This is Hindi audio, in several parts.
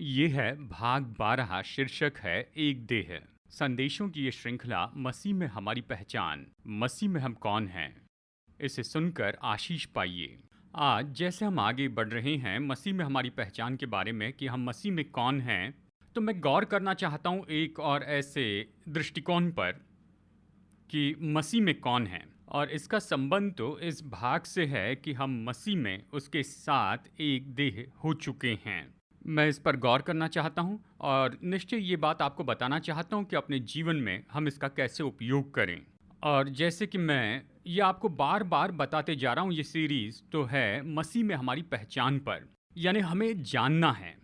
ये है भाग 12 शीर्षक है एक देह। संदेशों की ये श्रृंखला मसीह में हमारी पहचान, मसीह में हम कौन हैं, इसे सुनकर आशीष पाइए। आज जैसे हम आगे बढ़ रहे हैं मसीह में हमारी पहचान के बारे में कि हम मसीह में कौन हैं, तो मैं गौर करना चाहता हूँ एक और ऐसे दृष्टिकोण पर कि मसीह में कौन है। और इसका संबंध तो इस भाग से है कि हम मसीह में उसके साथ एक देह हो चुके हैं। मैं इस पर गौर करना चाहता हूँ और निश्चय ये बात आपको बताना चाहता हूँ कि अपने जीवन में हम इसका कैसे उपयोग करें। और जैसे कि मैं ये आपको बार बार बताते जा रहा हूँ, ये सीरीज़ तो है मसीह में हमारी पहचान पर। यानी हमें जानना है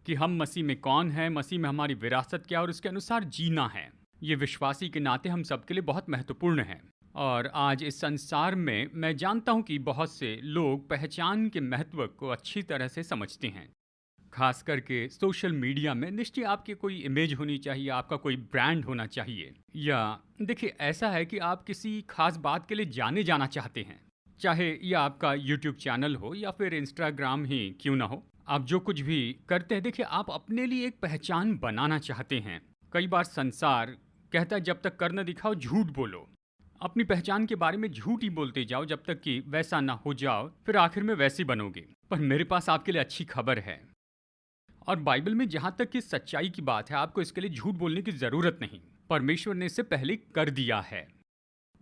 कि हम मसीह में कौन हैं, मसीह में हमारी विरासत क्या है और उसके अनुसार जीना है। ये विश्वासी के नाते हम सबके लिए बहुत महत्वपूर्ण है। और आज इस संसार में मैं जानता हूँ कि बहुत से लोग पहचान के महत्व को अच्छी तरह से समझते हैं। खास करके सोशल मीडिया में निश्चय आपकी कोई इमेज होनी चाहिए, आपका कोई ब्रांड होना चाहिए। या देखिए, ऐसा है कि आप किसी खास बात के लिए जाने जाना चाहते हैं, चाहे ये आपका यूट्यूब चैनल हो या फिर इंस्टाग्राम ही क्यों ना हो। आप जो कुछ भी करते हैं, देखिए आप अपने लिए एक पहचान बनाना चाहते हैं। कई बार संसार कहता है जब तक कर न दिखाओ झूठ बोलो। अपनी पहचान के बारे में झूठ ही बोलते जाओ जब तक कि वैसा ना हो जाओ, फिर आखिर में वैसे ही बनोगे। पर मेरे पास आपके लिए अच्छी खबर है। और बाइबल में जहाँ तक कि सच्चाई की बात है, आपको इसके लिए झूठ बोलने की ज़रूरत नहीं। परमेश्वर ने इसे पहले कर दिया है।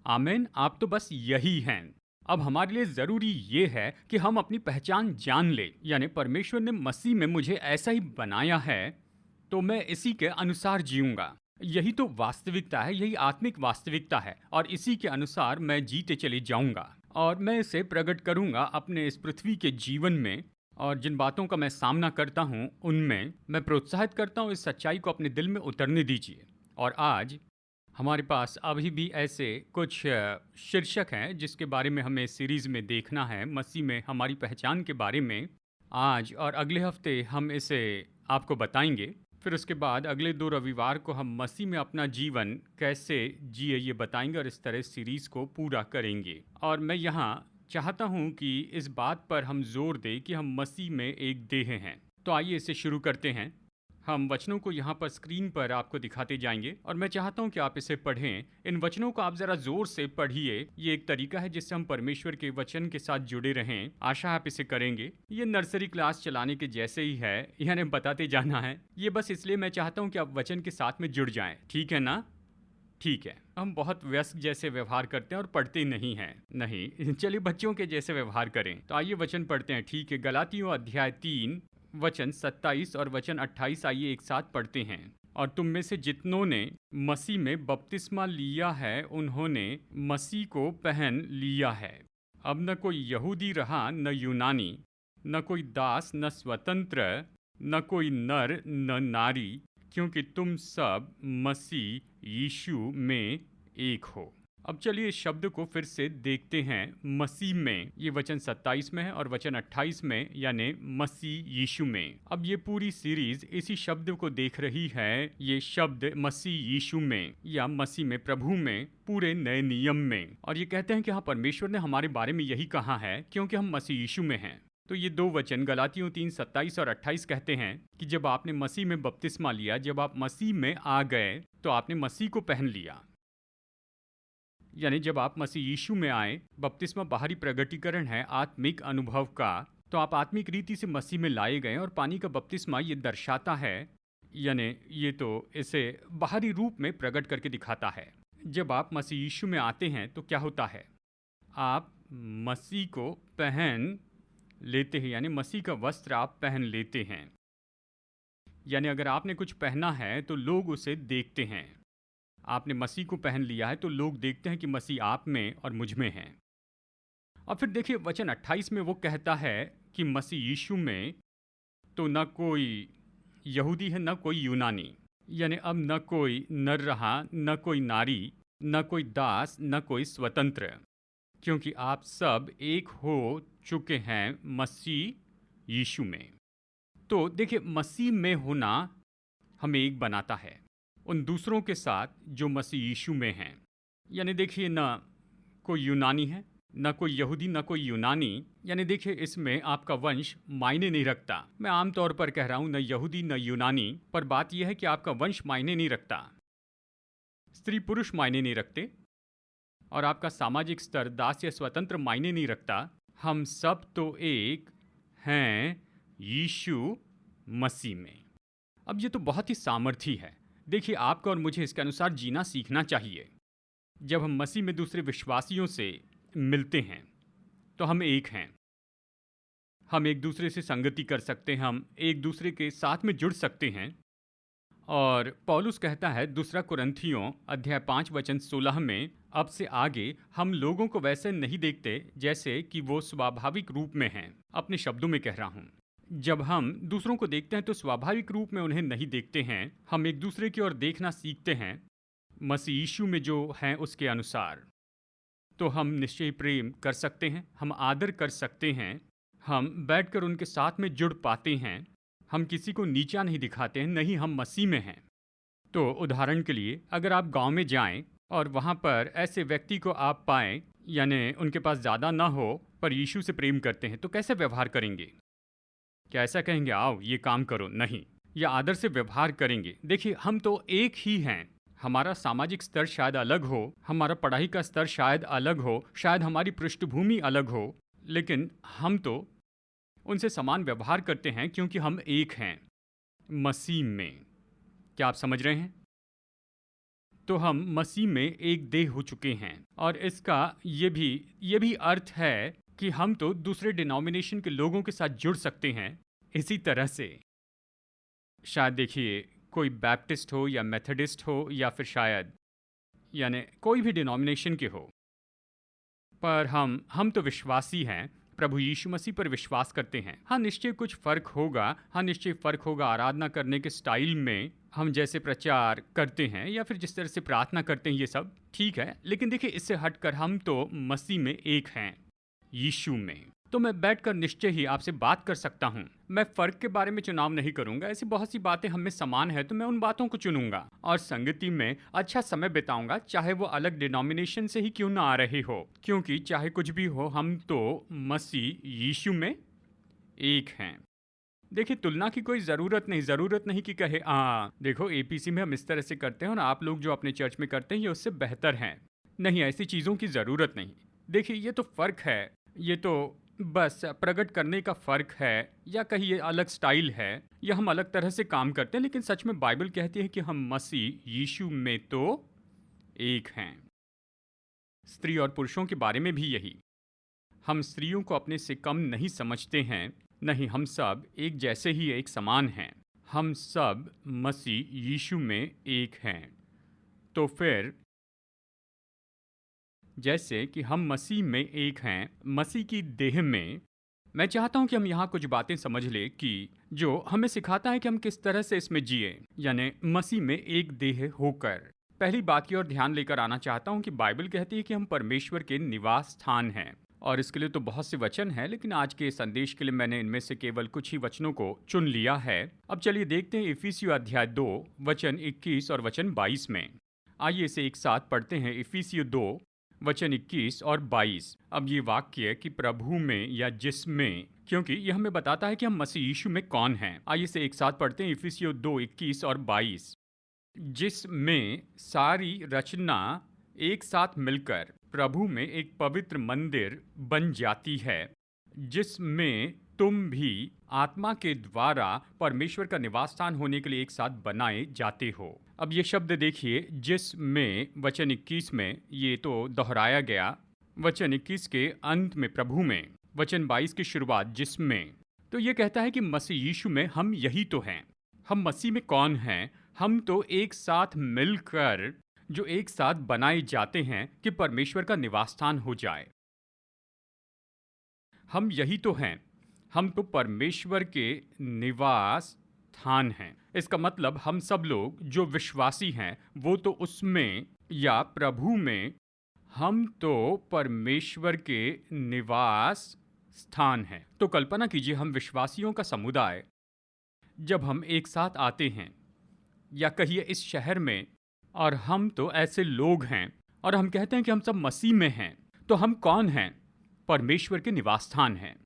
आमीन। आप तो बस यही हैं। अब हमारे लिए ज़रूरी ये है कि हम अपनी पहचान जान ले। यानी परमेश्वर ने मसीह में मुझे ऐसा ही बनाया है, तो मैं इसी के अनुसार जीऊँगा। यही तो वास्तविकता है, यही आत्मिक वास्तविकता है और इसी के अनुसार मैं जीते चले जाऊँगा। और मैं इसे प्रकट करूँगा अपने इस पृथ्वी के जीवन में। और जिन बातों का मैं सामना करता हूँ उनमें मैं प्रोत्साहित करता हूँ, इस सच्चाई को अपने दिल में उतरने दीजिए। और आज हमारे पास अभी भी ऐसे कुछ शीर्षक हैं जिसके बारे में हमें सीरीज़ में देखना है, मसीह में हमारी पहचान के बारे में। आज और अगले हफ्ते हम इसे आपको बताएंगे। फिर उसके बाद अगले 2 रविवार को हम मसीह में अपना जीवन कैसे जिए ये बताएंगे और इस तरह सीरीज़ को पूरा करेंगे। और मैं यहाँ चाहता हूँ कि इस बात पर हम जोर दें कि हम मसीह में एक देह हैं। तो आइए इसे शुरू करते हैं। हम वचनों को यहाँ पर स्क्रीन पर आपको दिखाते जाएंगे और मैं चाहता हूँ कि आप इसे पढ़ें। इन वचनों को आप ज़रा ज़ोर से पढ़िए। ये एक तरीका है जिससे हम परमेश्वर के वचन के साथ जुड़े रहें। आशा आप इसे करेंगे। ये नर्सरी क्लास चलाने के जैसे ही है, यानी बताते जाना है। ये बस इसलिए मैं चाहता हूँ कि आप वचन के साथ में जुड़ जाएं। ठीक है ना? ठीक है। हम बहुत व्यस्क जैसे व्यवहार करते हैं और पढ़ते नहीं हैं। नहीं, चलिए बच्चों के जैसे व्यवहार करें। तो आइए वचन पढ़ते हैं। ठीक है, गलातियों अध्याय 3 वचन 27 और वचन 28 आइए एक साथ पढ़ते हैं। और तुम में से जितनों ने मसीह में बपतिस्मा लिया है उन्होंने मसीह को पहन लिया है। अब न कोई यहूदी रहा न यूनानी, न कोई दास न स्वतंत्र, न कोई नर न नारी, क्योंकि तुम सब मसीह यीशु में एक हो। अब चलिए इस शब्द को फिर से देखते हैं। मसीह में, ये वचन 27 में है और वचन 28 में, यानी मसीह यीशु में। अब ये पूरी सीरीज इसी शब्द को देख रही है। ये शब्द मसीह यीशु में या मसीह में, प्रभु में, पूरे नए नियम में। और ये कहते हैं कि हाँ, परमेश्वर ने हमारे बारे में यही कहा है क्योंकि हम मसीह यीशु में हैं। तो ये 2 वचन गलातियों 3 27 और 28 कहते हैं कि जब आपने मसीह में बपतिस्मा लिया, जब आप मसीह में आ गए, तो आपने मसीह को पहन लिया। यानी जब आप मसीह यीशु में आए, बपतिस्मा बाहरी प्रगटीकरण है आत्मिक अनुभव का। तो आप आत्मिक रीति से मसीह में लाए गए और पानी का बपतिस्मा ये दर्शाता है, यानी ये तो इसे बाहरी रूप में प्रकट करके दिखाता है। जब आप मसीह यीशु में आते हैं तो क्या होता है? आप मसीह को पहन लेते हैं, यानी मसीह का वस्त्र आप पहन लेते हैं। यानी अगर आपने कुछ पहना है तो लोग उसे देखते हैं। आपने मसीह को पहन लिया है तो लोग देखते हैं कि मसीह आप में और मुझ में है। और फिर देखिए वचन 28 में वो कहता है कि मसीह यीशु में तो न कोई यहूदी है न कोई यूनानी, यानी अब न कोई नर रहा न कोई नारी, न कोई दास न कोई स्वतंत्र, क्योंकि आप सब एक हो चुके हैं मसीह यीशु में। तो देखिए, मसीह में होना हमें एक बनाता है उन दूसरों के साथ जो मसीह यीशु में हैं। यानी देखिए, ना कोई यूनानी है न कोई यहूदी न कोई यूनानी, यानी देखिए इसमें आपका वंश मायने नहीं रखता। मैं आमतौर पर कह रहा हूं न यहूदी न यूनानी, पर बात यह है कि आपका वंश मायने नहीं रखता, स्त्री पुरुष मायने नहीं रखते, और आपका सामाजिक स्तर दास या स्वतंत्र मायने नहीं रखता। हम सब तो एक हैं यीशु मसीह में। अब ये तो बहुत ही सामर्थी है। देखिए आपको और मुझे इसके अनुसार जीना सीखना चाहिए। जब हम मसीह में दूसरे विश्वासियों से मिलते हैं तो हम एक हैं, हम एक दूसरे से संगति कर सकते हैं, हम एक दूसरे के साथ में जुड़ सकते हैं। और पौलुस कहता है दूसरा कुरिन्थियों अध्याय 5 वचन 16 में, अब से आगे हम लोगों को वैसे नहीं देखते जैसे कि वो स्वाभाविक रूप में हैं। अपने शब्दों में कह रहा हूँ, जब हम दूसरों को देखते हैं तो स्वाभाविक रूप में उन्हें नहीं देखते हैं, हम एक दूसरे की ओर देखना सीखते हैं मसीह यीशु में जो हैं उसके अनुसार। तो हम निश्चय प्रेम कर सकते हैं, हम आदर कर सकते हैं, हम बैठकर उनके साथ में जुड़ पाते हैं, हम किसी को नीचा नहीं दिखाते हैं, नहीं, हम मसीह में हैं। तो उदाहरण के लिए अगर आप गांव में जाएं और वहां पर ऐसे व्यक्ति को आप पाएं, यानी उनके पास ज़्यादा ना हो पर यीशु से प्रेम करते हैं, तो कैसे व्यवहार करेंगे? क्या ऐसा कहेंगे आओ ये काम करो? नहीं, या आदर से व्यवहार करेंगे। देखिए हम तो एक ही हैं। हमारा सामाजिक स्तर शायद अलग हो, हमारा पढ़ाई का स्तर शायद अलग हो, शायद हमारी पृष्ठभूमि अलग हो, लेकिन हम तो उनसे समान व्यवहार करते हैं क्योंकि हम एक हैं मसीह में। क्या आप समझ रहे हैं? तो हम मसीह में एक देह हो चुके हैं, और इसका ये भी अर्थ है कि हम तो दूसरे डिनोमिनेशन के लोगों के साथ जुड़ सकते हैं। इसी तरह से शायद देखिए कोई बैप्टिस्ट हो या मेथडिस्ट हो या फिर शायद यानी कोई भी डिनोमिनेशन के हो, पर हम तो विश्वासी हैं, प्रभु यीशु मसीह पर विश्वास करते हैं। हाँ निश्चय कुछ फ़र्क होगा, हाँ निश्चय फ़र्क होगा आराधना करने के स्टाइल में, हम जैसे प्रचार करते हैं या फिर जिस तरह से प्रार्थना करते हैं, ये सब ठीक है। लेकिन देखिए इससे हटकर हम तो मसीह में एक हैं यीशु में। तो मैं बैठकर निश्चय ही आपसे बात कर सकता हूँ। मैं फ़र्क के बारे में चुनाव नहीं करूँगा, ऐसी बहुत सी बातें हम में समान है तो मैं उन बातों को चुनूंगा और संगति में अच्छा समय बिताऊंगा, चाहे वो अलग डिनोमिनेशन से ही क्यों ना आ रहे हो, क्योंकि चाहे कुछ भी हो हम तो मसीह यीशु में एक हैं। देखिए तुलना की कोई ज़रूरत नहीं कि कहे देखो एपीसी में हम इस तरह से करते हैं और आप लोग जो अपने चर्च में करते हैं ये उससे बेहतर हैं। नहीं, ऐसी चीज़ों की ज़रूरत नहीं। देखिए ये तो फ़र्क है, ये तो बस प्रकट करने का फ़र्क है, या कहिए अलग स्टाइल है, या हम अलग तरह से काम करते हैं। लेकिन सच में बाइबल कहती है कि हम मसीह यीशु में तो एक हैं। स्त्री और पुरुषों के बारे में भी यही, हम स्त्रियों को अपने से कम नहीं समझते हैं, नहीं, हम सब एक जैसे ही एक समान हैं, हम सब मसीह यीशु में एक हैं। तो फिर जैसे कि हम मसीह में एक हैं, मसीह की देह में, मैं चाहता हूं कि हम यहाँ कुछ बातें समझ लें कि जो हमें सिखाता है कि हम किस तरह से इसमें जिए, यानी मसीह में एक देह होकर। पहली बात की ओर ध्यान लेकर आना चाहता हूं कि बाइबल कहती है कि हम परमेश्वर के निवास स्थान हैं, और इसके लिए तो बहुत से वचन हैं, लेकिन आज के संदेश के लिए मैंने इनमें से केवल कुछ ही वचनों को चुन लिया है। अब चलिए देखते हैं इफिसियों अध्याय 2 वचन 21 और वचन 22 में। आइए इसे एक साथ पढ़ते हैं। इफिसियों 2 वचन 21 और 22। अब ये वाक्य कि प्रभु में या जिसमें, क्योंकि यह हमें बताता है कि हम मसीह यीशु में कौन हैं। आइए इसे एक साथ पढ़ते हैं। इफिसियों 2 21 और 22। जिसमें सारी रचना एक साथ मिलकर प्रभु में एक पवित्र मंदिर बन जाती है, जिसमें तुम भी आत्मा के द्वारा परमेश्वर का निवास स्थान होने के लिए एक साथ बनाए जाते हो। अब ये शब्द देखिए, जिसमें वचन 21 में ये तो दोहराया गया, वचन 21 के अंत में प्रभु में, वचन 22 की शुरुआत जिसमें। तो ये कहता है कि मसीह यीशु में हम यही तो हैं। हम मसीह में कौन हैं? हम तो एक साथ मिलकर जो एक साथ बनाए जाते हैं कि परमेश्वर का निवास स्थान हो जाए। हम यही तो हैं, हम तो परमेश्वर के निवास स्थान हैं। इसका मतलब हम सब लोग जो विश्वासी हैं वो तो उसमें या प्रभु में, हम तो परमेश्वर के निवास स्थान हैं। तो कल्पना कीजिए हम विश्वासियों का समुदाय जब हम एक साथ आते हैं, या कहिए इस शहर में, और हम तो ऐसे लोग हैं और हम कहते हैं कि हम सब मसीह में हैं। तो हम कौन हैं? परमेश्वर के निवास स्थान हैं।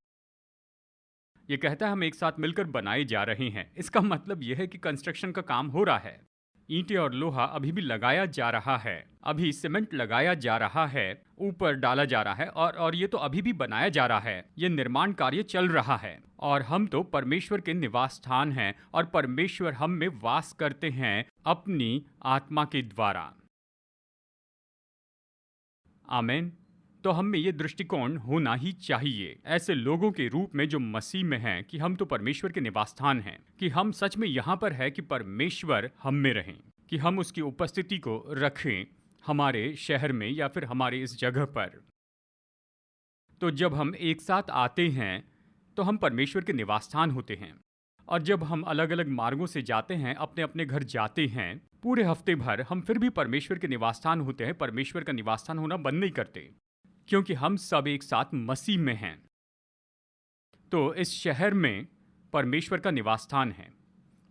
ये कहता है हम एक साथ मिलकर बनाए जा रहे हैं। इसका मतलब यह है कि कंस्ट्रक्शन का काम हो रहा है। ईंटें और लोहा अभी भी लगाया जा रहा है, अभी सीमेंट लगाया जा रहा है, ऊपर डाला जा रहा है, और ये तो अभी भी बनाया जा रहा है। ये निर्माण कार्य चल रहा है और हम तो परमेश्वर के निवास स्थान हैं और परमेश्वर हम में वास करते हैं अपनी आत्मा के द्वारा। आमीन। तो हम में ये दृष्टिकोण होना ही चाहिए ऐसे लोगों के रूप में जो मसीह में हैं कि हम तो परमेश्वर के निवास स्थान हैं, कि हम सच में यहाँ पर है कि परमेश्वर हम में रहें, कि हम उसकी उपस्थिति को रखें हमारे शहर में या फिर हमारे इस जगह पर। तो जब हम एक साथ आते हैं तो हम परमेश्वर के निवास स्थान होते हैं, और जब हम अलग अलग मार्गों से जाते हैं, अपने अपने घर जाते हैं, पूरे हफ्ते भर हम फिर भी परमेश्वर के निवास स्थान होते हैं। परमेश्वर का निवास स्थान होना बंद नहीं करते, क्योंकि हम सब एक साथ मसीह में हैं। तो इस शहर में परमेश्वर का निवास स्थान है,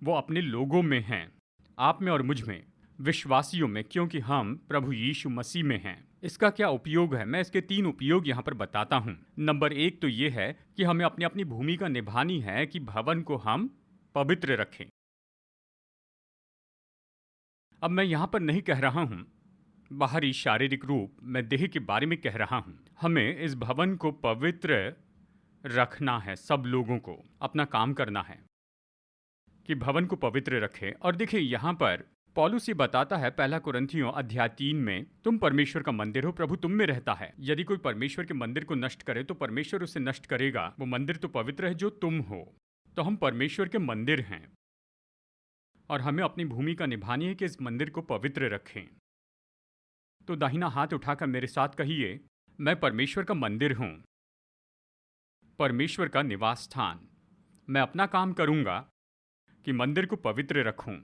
वो अपने लोगों में हैं, आप में और मुझ में, विश्वासियों में, क्योंकि हम प्रभु यीशु मसीह में हैं। इसका क्या उपयोग है? मैं इसके 3 उपयोग यहाँ पर बताता हूँ। नंबर 1 तो ये है कि हमें अपनी अपनी भूमिका निभानी है कि भवन को हम पवित्र रखें। अब मैं यहाँ पर नहीं कह रहा हूँ बाहरी शारीरिक रूप, मैं देह के बारे में कह रहा हूँ। हमें इस भवन को पवित्र रखना है, सब लोगों को अपना काम करना है कि भवन को पवित्र रखें। और देखिए यहाँ पर पौलुस ये बताता है 1 कुरिन्थियों अध्याय 3 में, तुम परमेश्वर का मंदिर हो, प्रभु तुम में रहता है। यदि कोई परमेश्वर के मंदिर को नष्ट करे तो परमेश्वर उसे नष्ट करेगा। वो मंदिर तो पवित्र है जो तुम हो। तो हम परमेश्वर के मंदिर हैं और हमें अपनी भूमिका निभानी है कि इस मंदिर को पवित्र रखें। तो दाहिना हाथ उठाकर मेरे साथ कहिए, मैं परमेश्वर का मंदिर हूं, परमेश्वर का निवास स्थान। मैं अपना काम करूंगा कि मंदिर को पवित्र रखूं।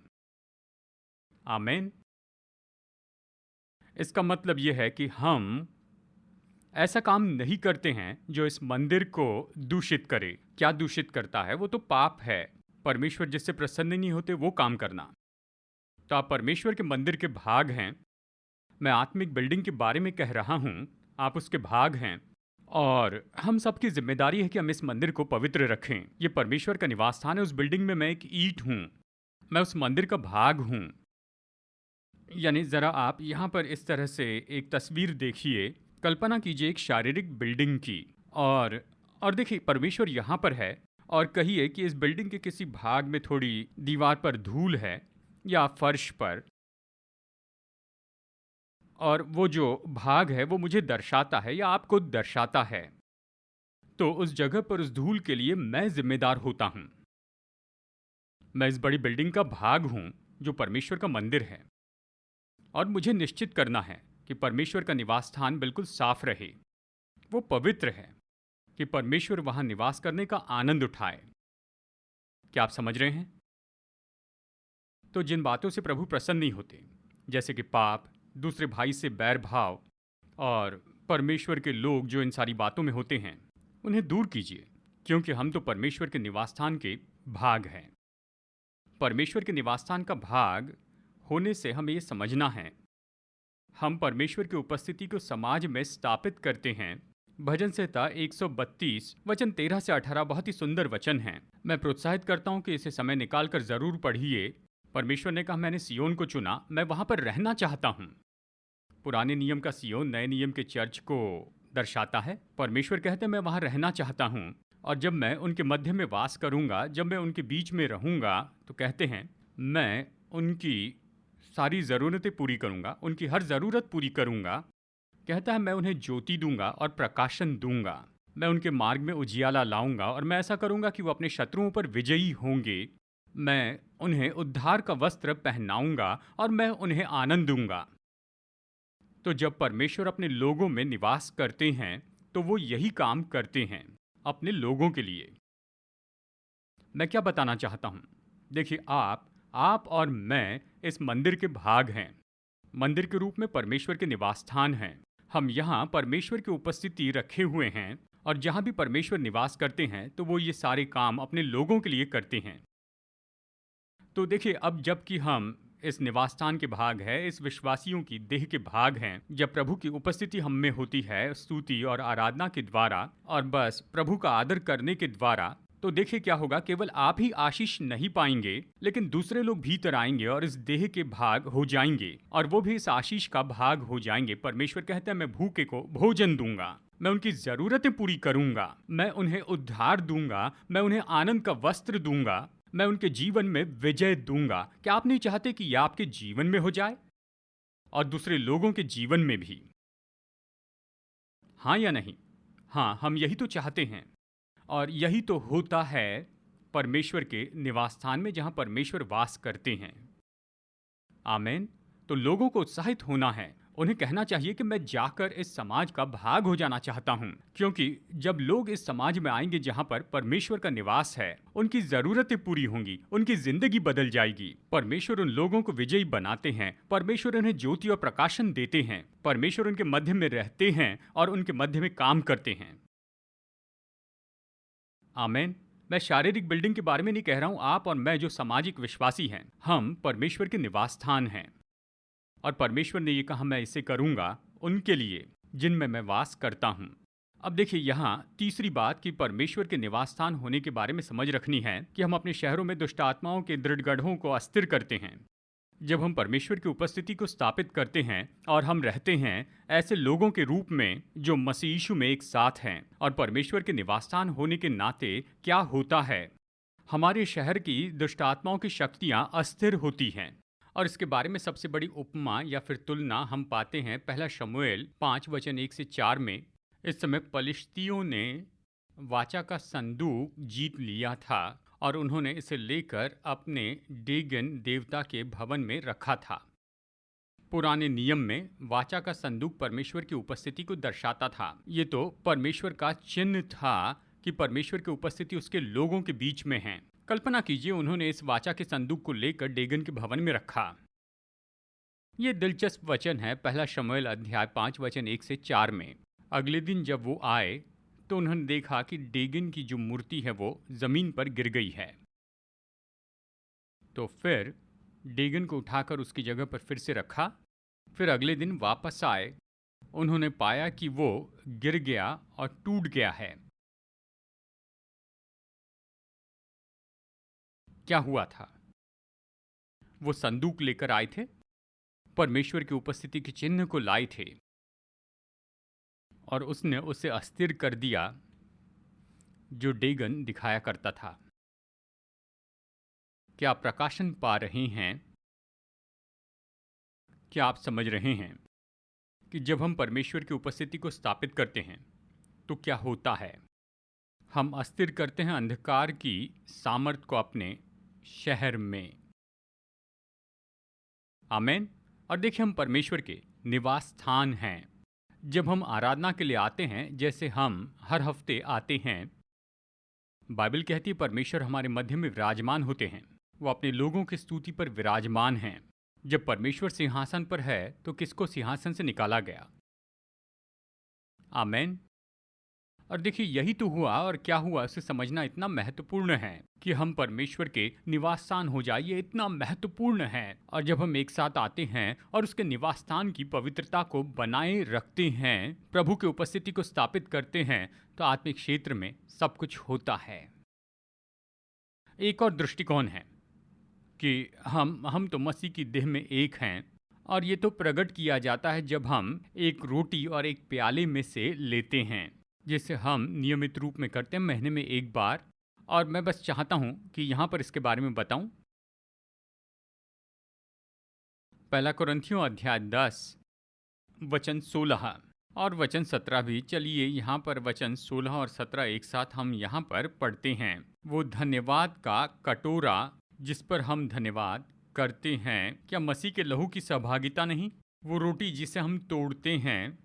आमीन। इसका मतलब यह है कि हम ऐसा काम नहीं करते हैं जो इस मंदिर को दूषित करे। क्या दूषित करता है? वो तो पाप है। परमेश्वर जिससे प्रसन्न नहीं होते वो काम करना। तो आप परमेश्वर के मंदिर के भाग हैं। मैं आत्मिक बिल्डिंग के बारे में कह रहा हूं, आप उसके भाग हैं और हम सबकी जिम्मेदारी है कि हम इस मंदिर को पवित्र रखें। ये परमेश्वर का निवास स्थान है। उस बिल्डिंग में मैं एक ईंट हूं, मैं उस मंदिर का भाग हूं। यानी जरा आप यहाँ पर इस तरह से एक तस्वीर देखिए, कल्पना कीजिए एक शारीरिक बिल्डिंग की, और देखिए परमेश्वर यहाँ पर है, और कहिए कि इस बिल्डिंग के किसी भाग में थोड़ी दीवार पर धूल है या फर्श पर, और वो जो भाग है वो मुझे दर्शाता है या आपको दर्शाता है। तो उस जगह पर उस धूल के लिए मैं जिम्मेदार होता हूं। मैं इस बड़ी बिल्डिंग का भाग हूं जो परमेश्वर का मंदिर है, और मुझे निश्चित करना है कि परमेश्वर का निवास स्थान बिल्कुल साफ रहे, वो पवित्र है, कि परमेश्वर वहां निवास करने का आनंद उठाए। क्या आप समझ रहे हैं? तो जिन बातों से प्रभु प्रसन्न नहीं होते, जैसे कि पाप, दूसरे भाई से बैर भाव, और परमेश्वर के लोग जो इन सारी बातों में होते हैं, उन्हें दूर कीजिए, क्योंकि हम तो परमेश्वर के निवास स्थान के भाग हैं। परमेश्वर के निवास स्थान का भाग होने से हमें ये समझना है, हम परमेश्वर की उपस्थिति को समाज में स्थापित करते हैं। भजन संहिता 132 वचन 13 से 18 बहुत ही सुंदर वचन हैं। मैं प्रोत्साहित करता हूं कि इसे समय निकालकर जरूर पढ़िए। परमेश्वर ने कहा, मैंने सियोन को चुना, मैं वहां पर रहना चाहता हूं। पुराने नियम का सियोन नए नियम के चर्च को दर्शाता है। परमेश्वर कहते हैं मैं वहां रहना चाहता हूं, और जब मैं उनके मध्य में वास करूंगा, जब मैं उनके बीच में रहूंगा, तो कहते हैं मैं उनकी सारी ज़रूरतें पूरी करूंगा, उनकी हर ज़रूरत पूरी करूंगा। कहता है मैं उन्हें ज्योति दूंगा और प्रकाशन दूंगा, मैं उनके मार्ग में उजियाला लाऊंगा, और मैं ऐसा करूंगा कि वो अपने शत्रुओं पर विजयी होंगे। मैं उन्हें उद्धार का वस्त्र पहनाऊंगा और मैं उन्हें आनंद दूंगा। तो जब परमेश्वर अपने लोगों में निवास करते हैं तो वो यही काम करते हैं अपने लोगों के लिए। मैं क्या बताना चाहता हूं? देखिए, आप और मैं इस मंदिर के भाग हैं। मंदिर के रूप में परमेश्वर के निवास स्थान हैं। हम यहाँ परमेश्वर की उपस्थिति रखे हुए हैं, और जहाँ भी परमेश्वर निवास करते हैं तो वो ये सारे काम अपने लोगों के लिए करते हैं। तो देखिए, अब जबकि हम इस निवास स्थान के भाग है, इस विश्वासियों की देह के भाग हैं। जब प्रभु की उपस्थिति हम में होती है स्तुति और आराधना के द्वारा और बस प्रभु का आदर करने के द्वारा, तो देखिए क्या होगा, केवल आप ही आशीष नहीं पाएंगे लेकिन दूसरे लोग भीतर आएंगे और इस देह के भाग हो जाएंगे और वो भी इस आशीष का भाग हो जाएंगे। परमेश्वर कहता है मैं भूखे को भोजन दूंगा, मैं उनकी जरूरतें पूरी करूंगा, मैं उन्हें उद्धार दूंगा, मैं उन्हें आनंद का वस्त्र दूंगा, मैं उनके जीवन में विजय दूंगा। क्या आप नहीं चाहते कि यह आपके जीवन में हो जाए और दूसरे लोगों के जीवन में भी? हाँ या नहीं? हाँ, हम यही तो चाहते हैं और यही तो होता है परमेश्वर के निवास स्थान में जहां परमेश्वर वास करते हैं। आमीन। तो लोगों को उत्साहित होना है, उन्हें कहना चाहिए कि मैं जाकर इस समाज का भाग हो जाना चाहता हूं, क्योंकि जब लोग इस समाज में आएंगे जहां पर परमेश्वर का निवास है, उनकी जरूरतें पूरी होंगी, उनकी जिंदगी बदल जाएगी। परमेश्वर उन लोगों को विजयी बनाते हैं, परमेश्वर उन्हें ज्योति और प्रकाशन देते हैं, परमेश्वर उनके मध्य में रहते हैं और उनके मध्य में काम करते हैं। आमीन। मैं शारीरिक बिल्डिंग के बारे में नहीं कह रहा हूं। आप और मैं जो सामाजिक विश्वासी हैं, हम परमेश्वर के निवास स्थान हैं और परमेश्वर ने ये कहा मैं इसे करूंगा उनके लिए जिनमें मैं वास करता हूं। अब देखिए यहाँ तीसरी बात कि परमेश्वर के निवास स्थान होने के बारे में समझ रखनी है कि हम अपने शहरों में दुष्ट आत्माओं के दृढ़ गढ़ों को अस्थिर करते हैं। जब हम परमेश्वर की उपस्थिति को स्थापित करते हैं और हम रहते हैं ऐसे लोगों के रूप में जो मसीह यीशु में एक साथ हैं, और परमेश्वर के निवास स्थान होने के नाते क्या होता है, हमारे शहर की दुष्ट आत्माओं की शक्तियां अस्थिर होती हैं। और इसके बारे में सबसे बड़ी उपमा या फिर तुलना हम पाते हैं पहला शमूएल 5:1-4 में। इस समय पलिश्तियों ने वाचा का संदूक जीत लिया था और उन्होंने इसे लेकर अपने डेगन देवता के भवन में रखा था। पुराने नियम में वाचा का संदूक परमेश्वर की उपस्थिति को दर्शाता था। ये तो परमेश्वर का चिन्ह था कि परमेश्वर की उपस्थिति उसके लोगों के बीच में है। कल्पना कीजिए उन्होंने इस वाचा के संदूक को लेकर डेगन के भवन में रखा। ये दिलचस्प वचन है पहला शमूएल अध्याय 5:1-4 में। अगले दिन जब वो आए तो उन्होंने देखा कि डेगन की जो मूर्ति है वो जमीन पर गिर गई है। तो फिर डेगन को उठाकर उसकी जगह पर फिर से रखा। फिर अगले दिन वापस आए, उन्होंने पाया कि वो गिर गया और टूट गया है। क्या हुआ था? वो संदूक लेकर आए थे, परमेश्वर की उपस्थिति के चिन्ह को लाए थे और उसने उसे अस्थिर कर दिया जो डेगन दिखाया करता था। क्या आप प्रकाशन पा रहे हैं? क्या आप समझ रहे हैं कि जब हम परमेश्वर की उपस्थिति को स्थापित करते हैं तो क्या होता है? हम अस्थिर करते हैं अंधकार की सामर्थ को अपने शहर में। आमीन। और देखिए हम परमेश्वर के निवास स्थान हैं। जब हम आराधना के लिए आते हैं, जैसे हम हर हफ्ते आते हैं, बाइबल कहती है परमेश्वर हमारे मध्य में विराजमान होते हैं। वो अपने लोगों की स्तुति पर विराजमान हैं। जब परमेश्वर सिंहासन पर है तो किसको सिंहासन से निकाला गया? आमीन। और देखिए यही तो हुआ, और क्या हुआ उसे समझना इतना महत्वपूर्ण है कि हम परमेश्वर के निवास स्थान हो जाए। ये इतना महत्वपूर्ण है। और जब हम एक साथ आते हैं और उसके निवास स्थान की पवित्रता को बनाए रखते हैं, प्रभु की उपस्थिति को स्थापित करते हैं, तो आत्मिक क्षेत्र में सब कुछ होता है। एक और दृष्टिकोण है कि हम तो मसीह की देह में एक हैं, और ये तो प्रकट किया जाता है जब हम एक रोटी और एक प्याले में से लेते हैं, जिसे हम नियमित रूप में करते हैं महीने में एक बार। और मैं बस चाहता हूं कि यहां पर इसके बारे में बताऊं। पहला कुरिन्थियों अध्याय 10 वचन 16 और वचन 17 भी। चलिए यहाँ पर वचन 16 और 17 एक साथ हम यहाँ पर पढ़ते हैं। वो धन्यवाद का कटोरा जिस पर हम धन्यवाद करते हैं, क्या मसीह के लहू की सहभागिता नहीं? वो रोटी जिसे हम तोड़ते हैं,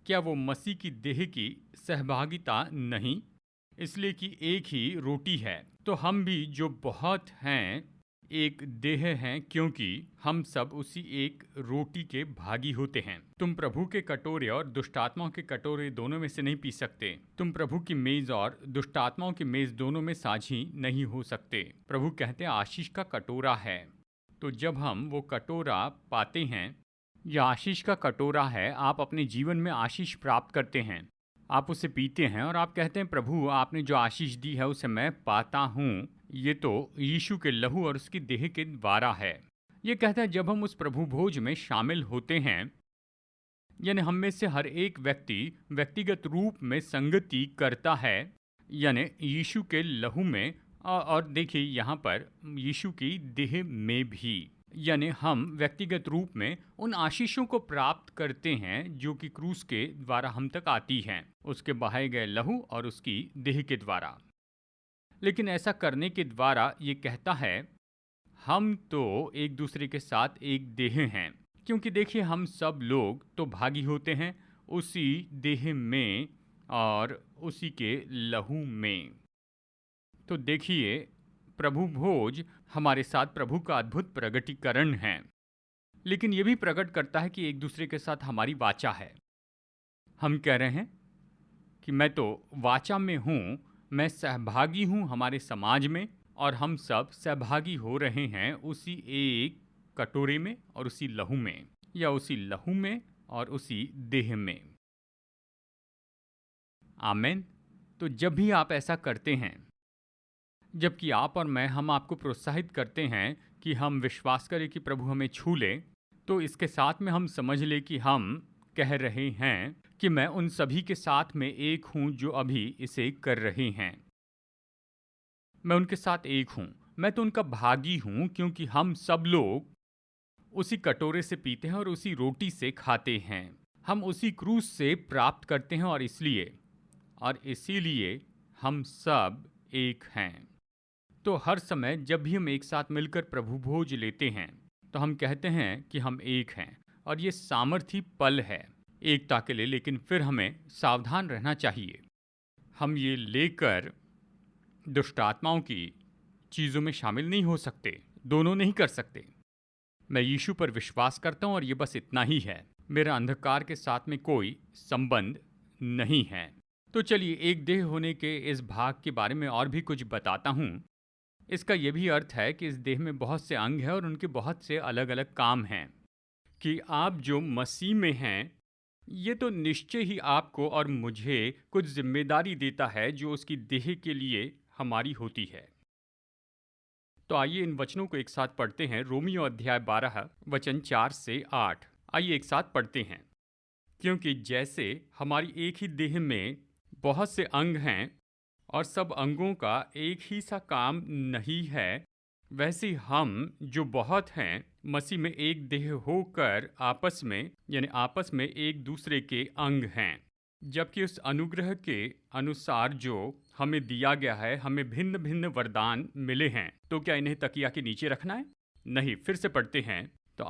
क्या वो मसीह की देह की सहभागिता नहीं? इसलिए कि एक ही रोटी है, तो हम भी जो बहुत हैं एक देह हैं, क्योंकि हम सब उसी एक रोटी के भागी होते हैं। तुम प्रभु के कटोरे और दुष्टात्माओं के कटोरे दोनों में से नहीं पी सकते। तुम प्रभु की मेज और दुष्टात्माओं की मेज दोनों में साझी नहीं हो सकते। प्रभु कहते हैं आशीष का कटोरा है, तो जब हम वो कटोरा पाते हैं, यह आशीष का कटोरा है, आप अपने जीवन में आशीष प्राप्त करते हैं, आप उसे पीते हैं और आप कहते हैं प्रभु आपने जो आशीष दी है उसे मैं पाता हूँ, ये तो यीशु के लहू और उसकी देह के द्वारा है। ये कहता है जब हम उस प्रभु भोज में शामिल होते हैं, यानी हम में से हर एक व्यक्ति व्यक्तिगत रूप में संगति करता है, यानी यीशु के लहू में और देखिए यहाँ पर यीशु की देह में भी, यानी हम व्यक्तिगत रूप में उन आशीषों को प्राप्त करते हैं जो कि क्रूस के द्वारा हम तक आती हैं, उसके बहाए गए लहू और उसकी देह के द्वारा। लेकिन ऐसा करने के द्वारा ये कहता है हम तो एक दूसरे के साथ एक देह हैं, क्योंकि देखिए हम सब लोग तो भागी होते हैं उसी देह में और उसी के लहू में। तो देखिए प्रभु भोज हमारे साथ प्रभु का अद्भुत प्रगटीकरण है, लेकिन ये भी प्रकट करता है कि एक दूसरे के साथ हमारी वाचा है। हम कह रहे हैं कि मैं तो वाचा में हूँ, मैं सहभागी हूँ हमारे समाज में, और हम सब सहभागी हो रहे हैं उसी एक कटोरे में और उसी लहू में, या उसी लहू में और उसी देह में। आमेन। तो जब भी आप ऐसा करते हैं, जबकि आप और मैं हम आपको प्रोत्साहित करते हैं कि हम विश्वास करें कि प्रभु हमें छू ले, तो इसके साथ में हम समझ ले कि हम कह रहे हैं कि मैं उन सभी के साथ में एक हूं जो अभी इसे कर रहे हैं। मैं उनके साथ एक हूं, मैं तो उनका भागी हूं, क्योंकि हम सब लोग उसी कटोरे से पीते हैं और उसी रोटी से खाते हैं, हम उसी क्रूस से प्राप्त करते हैं, और इसीलिए हम सब एक हैं। तो हर समय जब भी हम एक साथ मिलकर प्रभु भोज लेते हैं तो हम कहते हैं कि हम एक हैं, और ये सामर्थी पल है एकता के लिए। लेकिन फिर हमें सावधान रहना चाहिए, हम ये लेकर दुष्ट आत्माओं की चीज़ों में शामिल नहीं हो सकते, दोनों नहीं कर सकते। मैं यीशु पर विश्वास करता हूँ और ये बस इतना ही है, मेरा अंधकार के साथ में कोई संबंध नहीं है। तो चलिए एक देह होने के इस भाग के बारे में और भी कुछ बताता हूँ। इसका यह भी अर्थ है कि इस देह में बहुत से अंग हैं और उनके बहुत से अलग अलग काम हैं। कि आप जो मसीह में हैं, ये तो निश्चय ही आपको और मुझे कुछ जिम्मेदारी देता है जो उसकी देह के लिए हमारी होती है। तो आइए इन वचनों को एक साथ पढ़ते हैं। रोमियो अध्याय 12 वचन 4 से 8। आइए एक साथ पढ़ते हैं। क्योंकि जैसे हमारी एक ही देह में बहुत से अंग हैं और सब अंगों का एक ही सा काम नहीं है, वैसे हम जो बहुत हैं मसीह में एक देह होकर आपस में एक दूसरे के अंग हैं। जबकि उस अनुग्रह के अनुसार जो हमें दिया गया है, हमें भिन्न भिन्न वरदान मिले हैं, तो क्या इन्हें तकिया के नीचे रखना है? नहीं। फिर से पढ़ते हैं। तो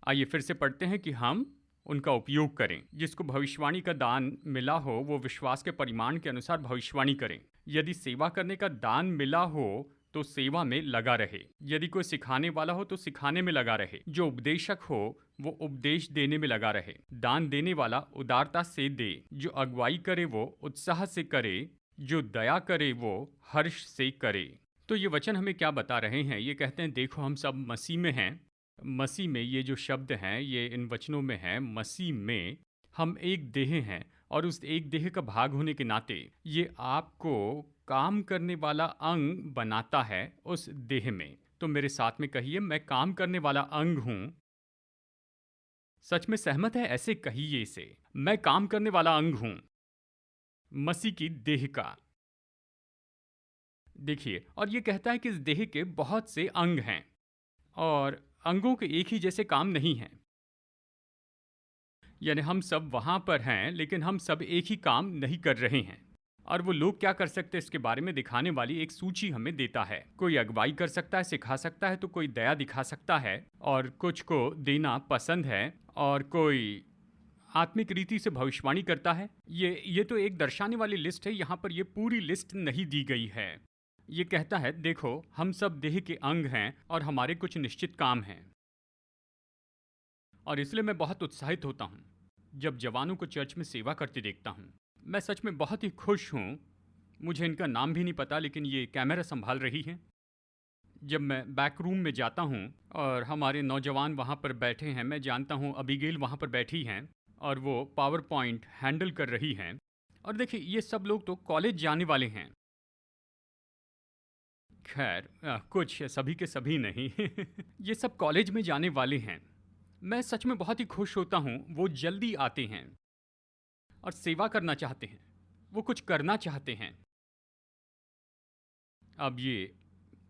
आइए फिर से पढ़ते हैं कि हम उनका उपयोग करें। जिसको भविष्यवाणी का दान मिला हो वो विश्वास के परिमाण के अनुसार भविष्यवाणी करें। यदि सेवा करने का दान मिला हो तो सेवा में लगा रहे। यदि कोई सिखाने वाला हो तो सिखाने में लगा रहे। जो उपदेशक हो वो उपदेश देने में लगा रहे। दान देने वाला उदारता से दे। जो अगुवाई करे वो उत्साह से करे। जो दया करे वो हर्ष से करे। तो ये वचन हमें क्या बता रहे हैं? ये कहते हैं देखो हम सब मसीह में हैं। मसीह में ये जो शब्द हैं ये इन वचनों में है। मसीह में हम एक देह हैं और उस एक देह का भाग होने के नाते ये आपको काम करने वाला अंग बनाता है उस देह में। तो मेरे साथ में कहिए, मैं काम करने वाला अंग हूं। सच में सहमत है? ऐसे कहिए इसे, मैं काम करने वाला अंग हूं मसीह की देह का। देखिए, और ये कहता है कि इस देह के बहुत से अंग हैं और अंगों के एक ही जैसे काम नहीं हैं। यानी हम सब वहां पर हैं लेकिन हम सब एक ही काम नहीं कर रहे हैं। और वो लोग क्या कर सकते हैं इसके बारे में दिखाने वाली एक सूची हमें देता है। कोई अगुवाई कर सकता है, सिखा सकता है, तो कोई दया दिखा सकता है और कुछ को देना पसंद है, और कोई आत्मिक रीति से भविष्यवाणी करता है। ये तो एक दर्शाने वाली लिस्ट है। यहाँ पर ये पूरी लिस्ट नहीं दी गई है। ये कहता है देखो हम सब देह के अंग हैं और हमारे कुछ निश्चित काम हैं। और इसलिए मैं बहुत उत्साहित होता हूँ जब जवानों को चर्च में सेवा करते देखता हूँ। मैं सच में बहुत ही खुश हूँ। मुझे इनका नाम भी नहीं पता, लेकिन ये कैमरा संभाल रही हैं। जब मैं बैक रूम में जाता हूँ और हमारे नौजवान वहाँ पर बैठे हैं, मैं जानता हूँ अबीगेल वहाँ पर बैठी हैं और वो पावर पॉइंट हैंडल कर रही हैं। और देखिए ये सब लोग तो कॉलेज जाने वाले हैं। खैर कुछ सभी के सभी नहीं ये सब कॉलेज में जाने वाले हैं। मैं सच में बहुत ही खुश होता हूँ, वो जल्दी आते हैं और सेवा करना चाहते हैं, वो कुछ करना चाहते हैं। अब ये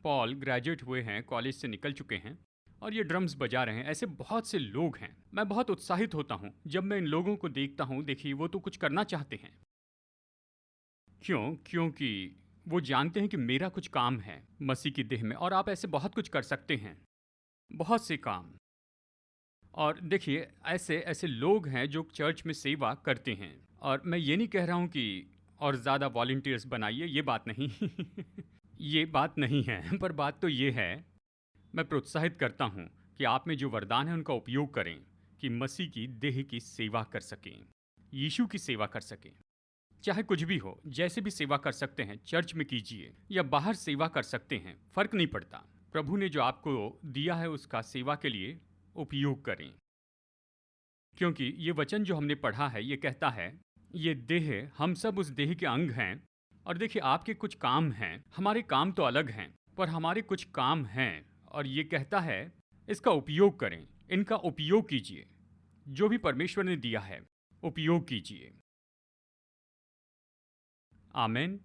पॉल ग्रेजुएट हुए हैं, कॉलेज से निकल चुके हैं और ये ड्रम्स बजा रहे हैं। ऐसे बहुत से लोग हैं। मैं बहुत उत्साहित होता हूँ जब मैं इन लोगों को देखता हूँ। देखिए वो तो कुछ करना चाहते हैं। क्योंकि वो जानते हैं कि मेरा कुछ काम है मसीह की देह में, और आप ऐसे बहुत कुछ कर सकते हैं, बहुत से काम। और देखिए ऐसे ऐसे लोग हैं जो चर्च में सेवा करते हैं। और मैं ये नहीं कह रहा हूँ कि और ज़्यादा वॉलंटियर्स बनाइए, ये बात नहीं ये बात नहीं है, पर बात तो ये है, मैं प्रोत्साहित करता हूँ कि आप में जो वरदान है उनका उपयोग करें कि मसीह की देह की सेवा कर सकें, यीशु की सेवा कर सकें। चाहे कुछ भी हो, जैसे भी सेवा कर सकते हैं, चर्च में कीजिए या बाहर सेवा कर सकते हैं, फर्क नहीं पड़ता। प्रभु ने जो आपको दिया है उसका सेवा के लिए उपयोग करें। क्योंकि ये वचन जो हमने पढ़ा है ये कहता है, ये देह, हम सब उस देह के अंग हैं। और देखिए आपके कुछ काम हैं, हमारे काम तो अलग हैं, पर हमारे कुछ काम हैं। और ये कहता है इसका उपयोग करें, इनका उपयोग कीजिए, जो भी परमेश्वर ने दिया है उपयोग कीजिए। आमेन।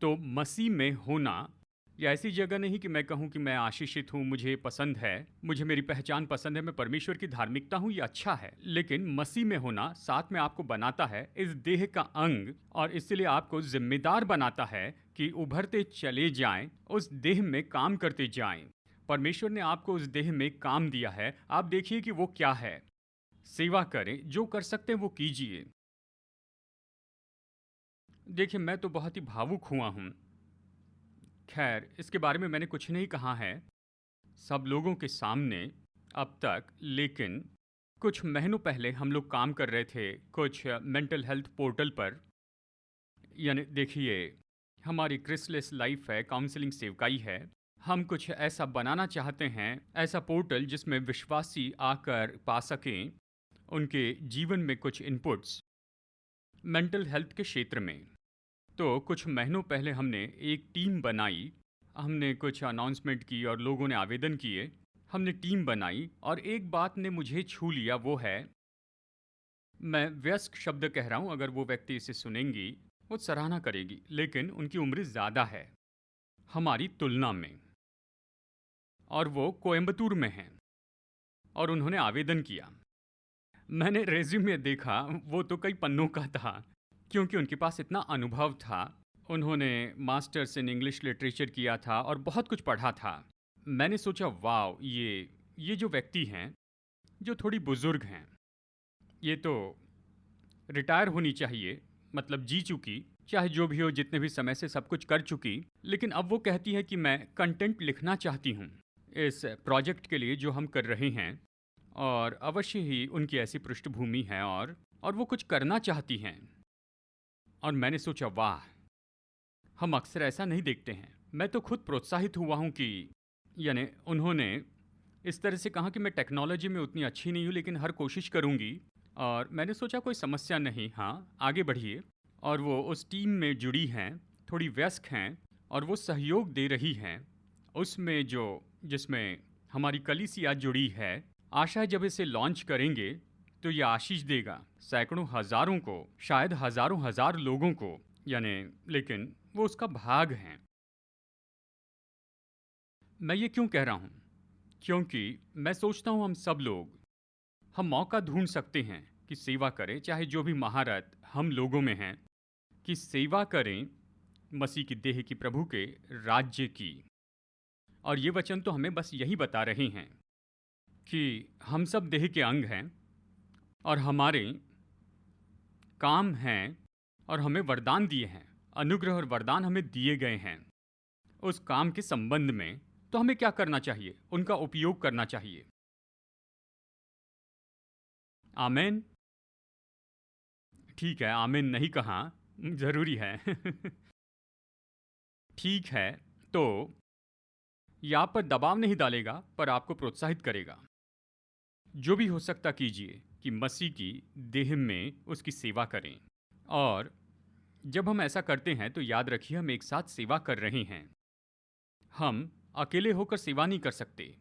तो मसीह में होना या ऐसी जगह नहीं कि मैं कहूँ कि मैं आशीषित हूँ, मुझे पसंद है, मुझे मेरी पहचान पसंद है, मैं परमेश्वर की धार्मिकता हूँ, ये अच्छा है। लेकिन मसीह में होना साथ में आपको बनाता है इस देह का अंग, और इसलिए आपको जिम्मेदार बनाता है कि उभरते चले जाएं, उस देह में काम करते जाएं। परमेश्वर ने आपको उस देह में काम दिया है, आप देखिए कि वो क्या है। सेवा करें, जो कर सकते हैं वो कीजिए। देखिए मैं तो बहुत ही भावुक हुआ हूँ। खैर इसके बारे में मैंने कुछ नहीं कहा है सब लोगों के सामने अब तक, लेकिन कुछ महीनों पहले हम लोग काम कर रहे थे कुछ मेंटल हेल्थ पोर्टल पर। यानी देखिए हमारी क्रिसलेस लाइफ है, काउंसलिंग सेवकाई है। हम कुछ ऐसा बनाना चाहते हैं, ऐसा पोर्टल जिसमें विश्वासी आकर पा सकें उनके जीवन में कुछ इनपुट्स मेंटल हेल्थ के क्षेत्र में। तो कुछ महीनों पहले हमने एक टीम बनाई, हमने कुछ अनाउंसमेंट की और लोगों ने आवेदन किए। हमने टीम बनाई और एक बात ने मुझे छू लिया, वो है, मैं व्यस्क शब्द कह रहा हूँ, अगर वो व्यक्ति इसे सुनेंगी वो सराहना करेगी, लेकिन उनकी उम्र ज़्यादा है हमारी तुलना में, और वो कोयम्बतूर में हैं और उन्होंने आवेदन किया। मैंने रेज्यूमे देखा, वो तो कई पन्नों का था, क्योंकि उनके पास इतना अनुभव था। उन्होंने मास्टर्स इन इंग्लिश लिटरेचर किया था और बहुत कुछ पढ़ा था। मैंने सोचा वाह, ये जो व्यक्ति हैं जो थोड़ी बुजुर्ग हैं, ये तो रिटायर होनी चाहिए, मतलब जी चुकी, चाहे जो भी हो, जितने भी समय से सब कुछ कर चुकी। लेकिन अब वो कहती है कि मैं कंटेंट लिखना चाहती हूँ इस प्रोजेक्ट के लिए जो हम कर रहे हैं, और अवश्य ही उनकी ऐसी पृष्ठभूमि है और वो कुछ करना चाहती हैं। और मैंने सोचा वाह, हम अक्सर ऐसा नहीं देखते हैं। मैं तो खुद प्रोत्साहित हुआ हूँ कि यानी उन्होंने इस तरह से कहा कि मैं टेक्नोलॉजी में उतनी अच्छी नहीं हूँ लेकिन हर कोशिश करूँगी। और मैंने सोचा कोई समस्या नहीं, हाँ आगे बढ़िए। और वो उस टीम में जुड़ी हैं, थोड़ी व्यस्क हैं और वो सहयोग दे रही हैं उसमें जो जिसमें हमारी कलीसिया जुड़ी है। आशा है जब इसे लॉन्च करेंगे तो ये आशीष देगा सैकड़ों हज़ारों को, शायद हज़ारों हज़ार लोगों को, यानी, लेकिन वो उसका भाग हैं। मैं ये क्यों कह रहा हूँ? क्योंकि मैं सोचता हूँ हम सब लोग, हम मौका ढूंढ सकते हैं कि सेवा करें, चाहे जो भी महारत हम लोगों में है, कि सेवा करें मसीह की देह की, प्रभु के राज्य की। और ये वचन तो हमें बस यही बता रहे हैं कि हम सब देह के अंग हैं और हमारे काम हैं और हमें वरदान दिए हैं, अनुग्रह और वरदान हमें दिए गए हैं उस काम के संबंध में। तो हमें क्या करना चाहिए? उनका उपयोग करना चाहिए। आमेन। ठीक है, आमेन नहीं कहा, जरूरी है ठीक है। तो ये आप पर दबाव नहीं डालेगा, पर आपको प्रोत्साहित करेगा। जो भी हो सकता कीजिए कि मसीह की देह में उसकी सेवा करें। और जब हम ऐसा करते हैं तो याद रखिए, हम एक साथ सेवा कर रहे हैं। हम अकेले होकर सेवा नहीं कर सकते।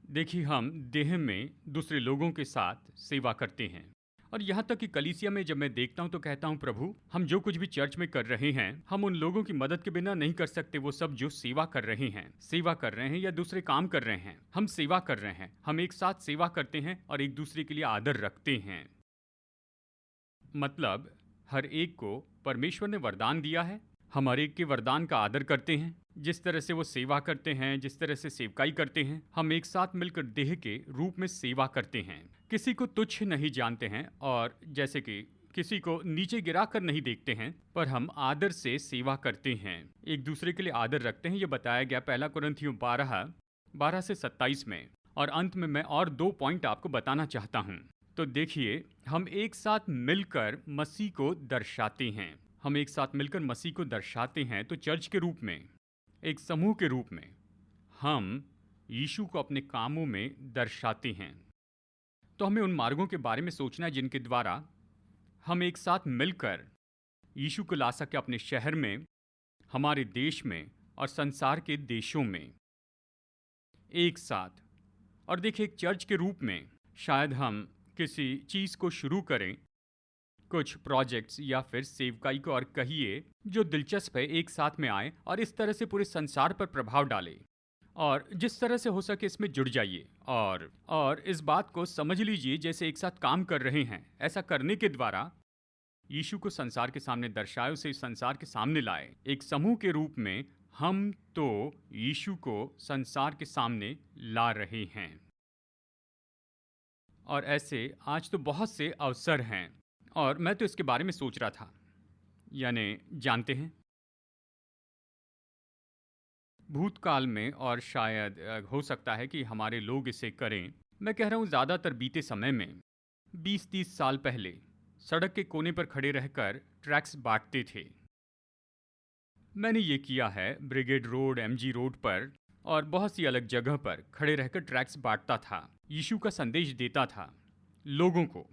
देखिए, हम देह में दूसरे लोगों के साथ सेवा करते हैं। और यहाँ तक कि कलीसिया में जब मैं देखता हूँ तो कहता हूँ, प्रभु, हम जो कुछ भी चर्च में कर रहे हैं, हम उन लोगों की मदद के बिना नहीं कर सकते। वो सब जो सेवा कर रहे हैं, या दूसरे काम कर रहे हैं, हम सेवा कर रहे हैं। हम एक साथ सेवा करते हैं और एक दूसरे के लिए आदर रखते हैं। मतलब हर एक को परमेश्वर ने वरदान दिया है, हम हर एक के वरदान का आदर करते हैं। जिस तरह से वो सेवा करते हैं, जिस तरह से सेवकाई करते हैं, हम एक साथ मिलकर देह के रूप में सेवा करते हैं। किसी को तुच्छ नहीं जानते हैं, और जैसे कि किसी को नीचे गिरा कर नहीं देखते हैं, पर हम आदर से सेवा करते हैं, एक दूसरे के लिए आदर रखते हैं। ये बताया गया 1 कुरिन्थियों 12 से 27 में। और अंत में मैं और 2 पॉइंट आपको बताना चाहता हूँ। तो देखिए, हम एक साथ मिलकर मसीह को दर्शाते हैं। हम एक साथ मिलकर मसीह को दर्शाते हैं। तो चर्च के रूप में, एक समूह के रूप में, हम यीशु को अपने कामों में दर्शाते हैं। तो हमें उन मार्गों के बारे में सोचना है जिनके द्वारा हम एक साथ मिलकर यीशु को ला सके अपने शहर में, हमारे देश में और संसार के देशों में एक साथ। और देखिए, एक चर्च के रूप में शायद हम किसी चीज़ को शुरू करें, कुछ प्रोजेक्ट्स या फिर सेवकाई को, और कहिए जो दिलचस्प है, एक साथ में आए और इस तरह से पूरे संसार पर प्रभाव डाले। और जिस तरह से हो सके इसमें जुड़ जाइए और इस बात को समझ लीजिए जैसे एक साथ काम कर रहे हैं। ऐसा करने के द्वारा यीशु को संसार के सामने दर्शाए, उसे संसार के सामने लाए। एक समूह के रूप में हम तो यीशु को संसार के सामने ला रहे हैं। और ऐसे आज तो बहुत से अवसर हैं, और मैं तो इसके बारे में सोच रहा था। यानी जानते हैं, भूतकाल में, और शायद हो सकता है कि हमारे लोग इसे करें, मैं कह रहा हूँ ज़्यादातर बीते समय में, 20-30 साल पहले सड़क के कोने पर खड़े रहकर ट्रैक्स बांटते थे। मैंने ये किया है ब्रिगेड रोड, एमजी रोड पर और बहुत सी अलग जगह पर खड़े रहकर ट्रैक्स बांटता था, यीशु का संदेश देता था लोगों को।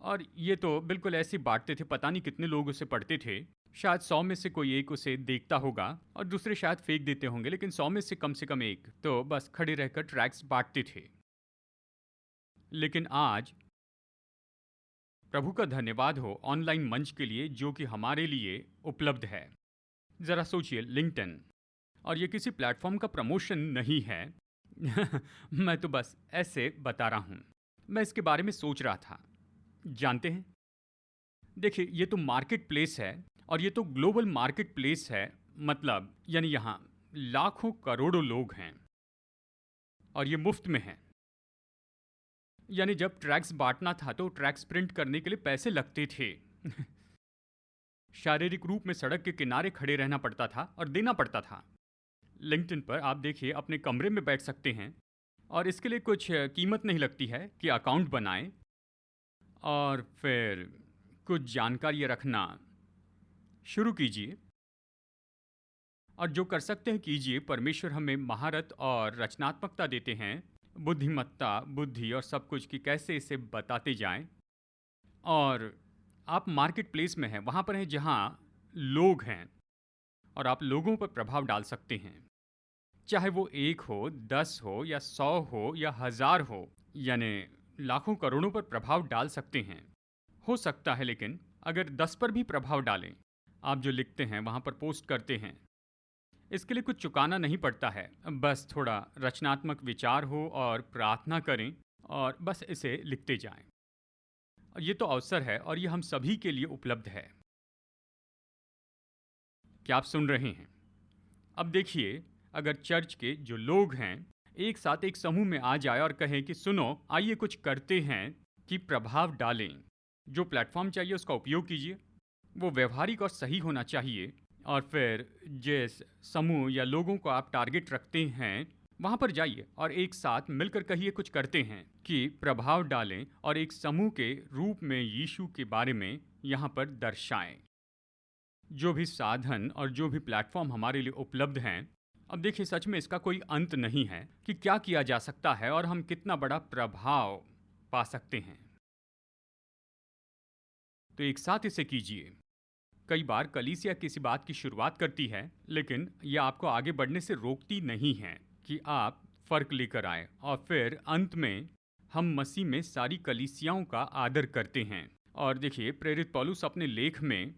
और ये तो बिल्कुल ऐसे बांटते थे, पता नहीं कितने लोग उसे पढ़ते थे। शायद 100 में से कोई एक उसे देखता होगा और दूसरे शायद फेंक देते होंगे, लेकिन 100 में से कम एक तो बस खड़े रहकर ट्रैक्स बांटते थे। लेकिन आज प्रभु का धन्यवाद हो ऑनलाइन मंच के लिए जो कि हमारे लिए उपलब्ध है। ज़रा सोचिए, लिंक्डइन, और ये किसी प्लेटफॉर्म का प्रमोशन नहीं है मैं तो बस ऐसे बता रहा हूँ। मैं इसके बारे में सोच रहा था। जानते हैं, देखिए, ये तो मार्केट प्लेस है, और ये तो ग्लोबल मार्केट प्लेस है। मतलब यानी यहाँ लाखों करोड़ों लोग हैं और ये मुफ्त में है। यानी जब ट्रैक्स बांटना था तो ट्रैक्स प्रिंट करने के लिए पैसे लगते थे शारीरिक रूप में सड़क के किनारे खड़े रहना पड़ता था और देना पड़ता था। लिंक्डइन पर आप देखिए, अपने कमरे में बैठ सकते हैं और इसके लिए कुछ कीमत नहीं लगती है कि अकाउंट बनाएं और फिर कुछ जानकारी रखना शुरू कीजिए। और जो कर सकते हैं कीजिए। परमेश्वर हमें महारत और रचनात्मकता देते हैं, बुद्धिमत्ता, बुद्धि और सब कुछ, कि कैसे इसे बताते जाएं। और आप मार्केट प्लेस में हैं, वहाँ पर हैं जहाँ लोग हैं, और आप लोगों पर प्रभाव डाल सकते हैं, चाहे वो 1 हो, 10 हो या 100 हो या 1000 हो। यानी लाखों करोड़ों पर प्रभाव डाल सकते हैं, हो सकता है। लेकिन अगर 10 पर भी प्रभाव डालें, आप जो लिखते हैं वहाँ पर पोस्ट करते हैं, इसके लिए कुछ चुकाना नहीं पड़ता है। बस थोड़ा रचनात्मक विचार हो और प्रार्थना करें और बस इसे लिखते जाएं। और ये तो अवसर है और ये हम सभी के लिए उपलब्ध है। क्या आप सुन रहे हैं? अब देखिए, अगर चर्च के जो लोग हैं एक साथ एक समूह में आ जाए और कहें कि सुनो, आइए कुछ करते हैं कि प्रभाव डालें, जो प्लेटफॉर्म चाहिए उसका उपयोग कीजिए, वो व्यवहारिक और सही होना चाहिए। और फिर जिस समूह या लोगों को आप टारगेट रखते हैं वहाँ पर जाइए और एक साथ मिलकर कहिए कुछ करते हैं कि प्रभाव डालें और एक समूह के रूप में यीशु के बारे में यहाँ पर दर्शाएं। जो भी साधन और जो भी प्लेटफॉर्म हमारे लिए उपलब्ध हैं, अब देखिए, सच में इसका कोई अंत नहीं है कि क्या किया जा सकता है और हम कितना बड़ा प्रभाव पा सकते हैं। तो एक साथ इसे कीजिए। कई बार कलीसिया किसी बात की शुरुआत करती है, लेकिन यह आपको आगे बढ़ने से रोकती नहीं है कि आप फर्क लेकर आए। और फिर अंत में हम मसीह में सारी कलीसियाओं का आदर करते हैं। और देखिए, प्रेरित पौलुस अपने लेख में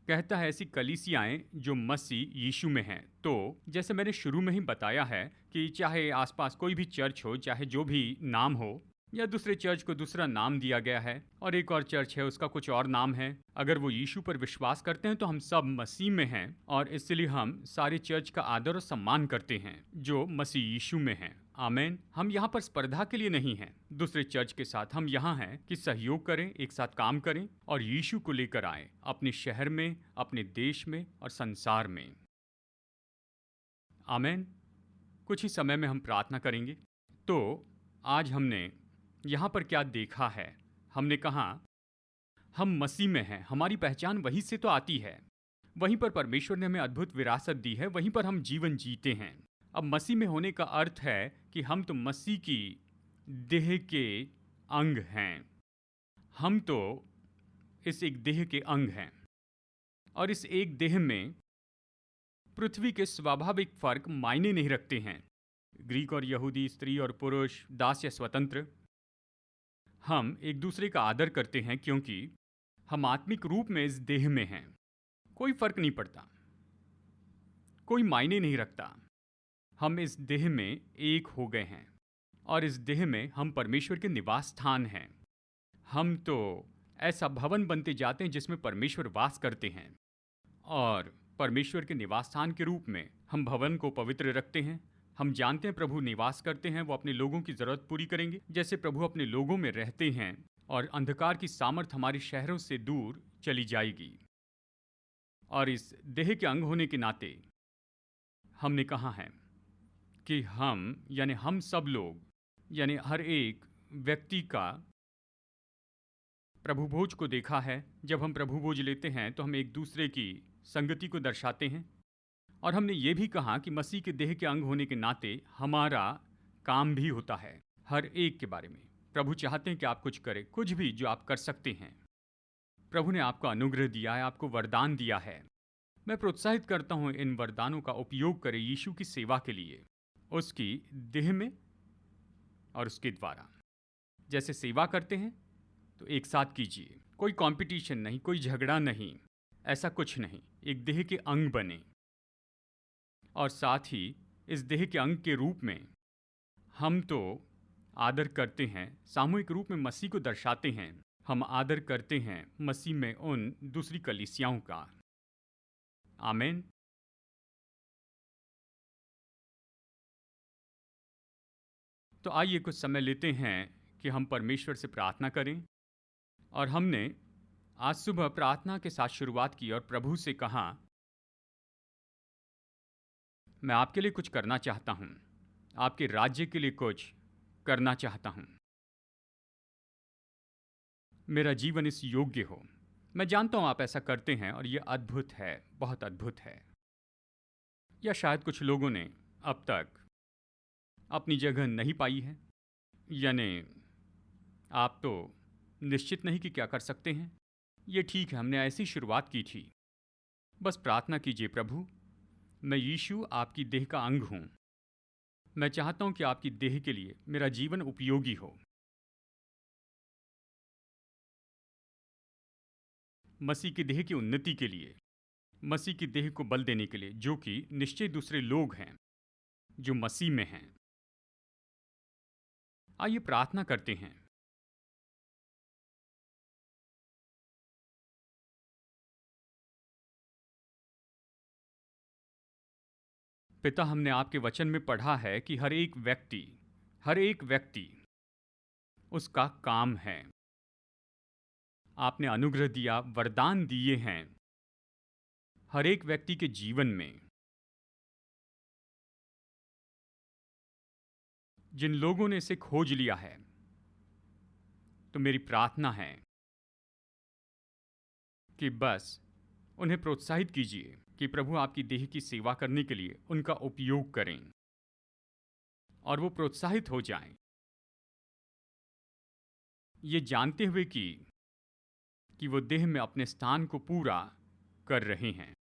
कहता है ऐसी कलीसियाएं जो मसीह यीशु में हैं। तो जैसे मैंने शुरू में ही बताया है कि चाहे आसपास कोई भी चर्च हो, चाहे जो भी नाम हो, या दूसरे चर्च को दूसरा नाम दिया गया है और एक और चर्च है उसका कुछ और नाम है, अगर वो यीशु पर विश्वास करते हैं तो हम सब मसीह में हैं। और इसलिए हम सारे चर्च का आदर और सम्मान करते हैं जो मसीह यीशु में हैं। आमेन। हम यहाँ पर स्पर्धा के लिए नहीं हैं दूसरे चर्च के साथ। हम यहाँ हैं कि सहयोग करें, एक साथ काम करें और यीशु को लेकर आएं अपने शहर में, अपने देश में और संसार में। आमेन। कुछ ही समय में हम प्रार्थना करेंगे। तो आज हमने यहाँ पर क्या देखा है? हमने कहा हम मसीह में हैं, हमारी पहचान वहीं से तो आती है, वहीं पर परमेश्वर ने हमें अद्भुत विरासत दी है, वहीं पर हम जीवन जीते हैं। अब मसीह में होने का अर्थ है कि हम तो मसीह की देह के अंग हैं। हम तो इस एक देह के अंग हैं और इस एक देह में पृथ्वी के स्वाभाविक फर्क मायने नहीं रखते हैं, ग्रीक और यहूदी, स्त्री और पुरुष, दास या स्वतंत्र। हम एक दूसरे का आदर करते हैं क्योंकि हम आत्मिक रूप में इस देह में हैं। कोई फर्क नहीं पड़ता, कोई मायने नहीं रखता। हम इस देह में एक हो गए हैं और इस देह में हम परमेश्वर के निवास स्थान हैं। हम तो ऐसा भवन बनते जाते हैं जिसमें परमेश्वर वास करते हैं और परमेश्वर के निवास स्थान के रूप में हम भवन को पवित्र रखते हैं। हम जानते हैं प्रभु निवास करते हैं, वो अपने लोगों की ज़रूरत पूरी करेंगे। जैसे प्रभु अपने लोगों में रहते हैं और अंधकार की सामर्थ हमारे शहरों से दूर चली जाएगी। और इस देह के अंग होने के नाते हमने कहा है कि हम सब लोग, यानी हर एक व्यक्ति का प्रभु भोज को देखा है। जब हम प्रभु भोज लेते हैं तो हम एक दूसरे की संगति को दर्शाते हैं। और हमने ये भी कहा कि मसीह के देह के अंग होने के नाते हमारा काम भी होता है हर एक के बारे में। प्रभु चाहते हैं कि आप कुछ करें, कुछ भी जो आप कर सकते हैं। प्रभु ने आपको अनुग्रह दिया है, आपको वरदान दिया है। मैं प्रोत्साहित करता हूँ इन वरदानों का उपयोग करें यीशु की सेवा के लिए, उसकी देह में और उसके द्वारा। जैसे सेवा करते हैं तो एक साथ कीजिए, कोई कंपटीशन नहीं, कोई झगड़ा नहीं, ऐसा कुछ नहीं। एक देह के अंग बने और साथ ही इस देह के अंग के रूप में हम तो आदर करते हैं, सामूहिक रूप में मसीह को दर्शाते हैं। हम आदर करते हैं मसीह में उन दूसरी कलीसियाओं का। आमीन। तो आइए कुछ समय लेते हैं कि हम परमेश्वर से प्रार्थना करें। और हमने आज सुबह प्रार्थना के साथ शुरुआत की और प्रभु से कहा, मैं आपके लिए कुछ करना चाहता हूँ, आपके राज्य के लिए कुछ करना चाहता हूँ। मेरा जीवन इस योग्य हो। मैं जानता हूँ आप ऐसा करते हैं और यह अद्भुत है, बहुत अद्भुत है। या शायद कुछ लोगों ने अब तक अपनी जगह नहीं पाई है, यानी आप तो निश्चित नहीं कि क्या कर सकते हैं। ये ठीक है, हमने ऐसी शुरुआत की थी। बस प्रार्थना कीजिए, प्रभु मैं यीशु आपकी देह का अंग हूँ। मैं चाहता हूँ कि आपकी देह के लिए मेरा जीवन उपयोगी हो। मसीह की देह की उन्नति के लिए, मसीह की देह को बल देने के लिए, जो कि निश्चय दूसरे लोग हैं जो मसीह में हैं। आइए प्रार्थना करते हैं। पिता, हमने आपके वचन में पढ़ा है कि हर एक व्यक्ति उसका काम है। आपने अनुग्रह दिया, वरदान दिए हैं हर एक व्यक्ति के जीवन में। जिन लोगों ने इसे खोज लिया है, तो मेरी प्रार्थना है कि बस उन्हें प्रोत्साहित कीजिए कि प्रभु आपकी देह की सेवा करने के लिए उनका उपयोग करें और वो प्रोत्साहित हो जाएं, ये जानते हुए कि वो देह में अपने स्थान को पूरा कर रहे हैं।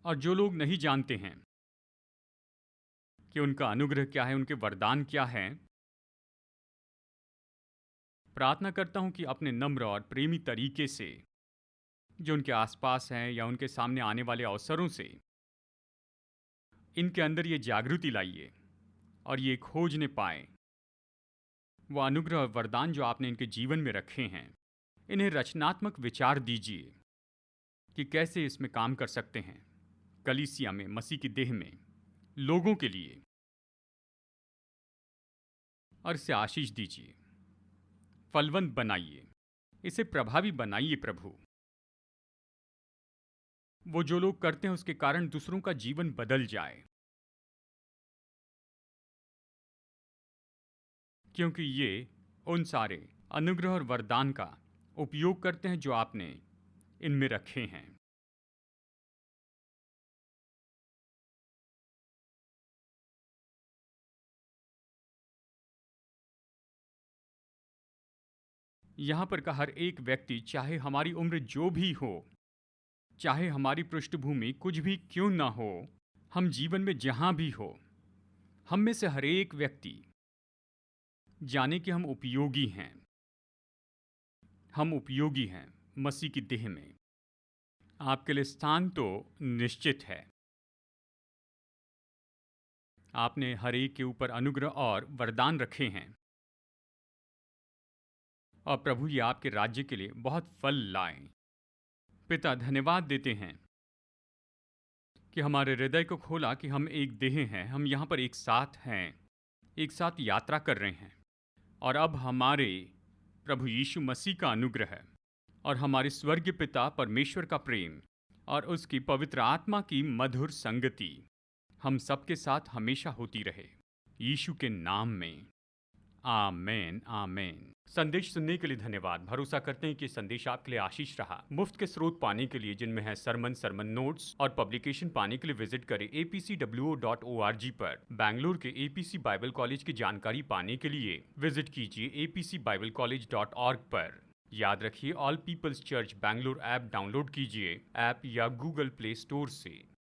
और जो लोग नहीं जानते हैं कि उनका अनुग्रह क्या है, उनके वरदान क्या हैं, प्रार्थना करता हूं कि अपने नम्र और प्रेमी तरीके से जो उनके आसपास हैं या उनके सामने आने वाले अवसरों से इनके अंदर ये जागृति लाइए और ये खोजने पाए वो अनुग्रह और वरदान जो आपने इनके जीवन में रखे हैं। इन्हें रचनात्मक विचार दीजिए कि कैसे इसमें काम कर सकते हैं, कलीसिया में, मसीह की देह में, लोगों के लिए, और इसे आशीष दीजिए, फलवंत बनाइए, इसे प्रभावी बनाइए प्रभु। वो जो लोग करते हैं उसके कारण दूसरों का जीवन बदल जाए, क्योंकि ये उन सारे अनुग्रह और वरदान का उपयोग करते हैं जो आपने इनमें रखे हैं। यहां पर का हर एक व्यक्ति, चाहे हमारी उम्र जो भी हो, चाहे हमारी पृष्ठभूमि कुछ भी क्यों ना हो, हम जीवन में जहां भी हो, हम में से हर एक व्यक्ति जाने कि हम उपयोगी हैं। हम उपयोगी हैं मसीह की देह में। आपके लिए स्थान तो निश्चित है। आपने हर एक के ऊपर अनुग्रह और वरदान रखे हैं और प्रभु ये आपके राज्य के लिए बहुत फल लाएं। पिता, धन्यवाद देते हैं कि हमारे हृदय को खोला कि हम एक देह हैं, हम यहाँ पर एक साथ हैं, एक साथ यात्रा कर रहे हैं, और अब हमारे प्रभु यीशु मसीह का अनुग्रह और हमारे स्वर्गीय पिता परमेश्वर का प्रेम और उसकी पवित्र आत्मा की मधुर संगति हम सबके साथ हमेशा होती रहे, यीशु के नाम में, आमेन आमेन। संदेश सुनने के लिए धन्यवाद। भरोसा करते हैं कि संदेश आपके लिए आशीष रहा। मुफ्त के स्रोत पाने के लिए, जिनमें है सरमन नोट्स और पब्लिकेशन, पाने के लिए विजिट करें apcwo.org पर। बैंगलोर के एपीसी बाइबल कॉलेज की जानकारी पाने के लिए विजिट कीजिए apcbiblecollege.org पर। याद रखिए, all peoples church Bangalore app download कीजिए ऐप या गूगल प्ले स्टोर से।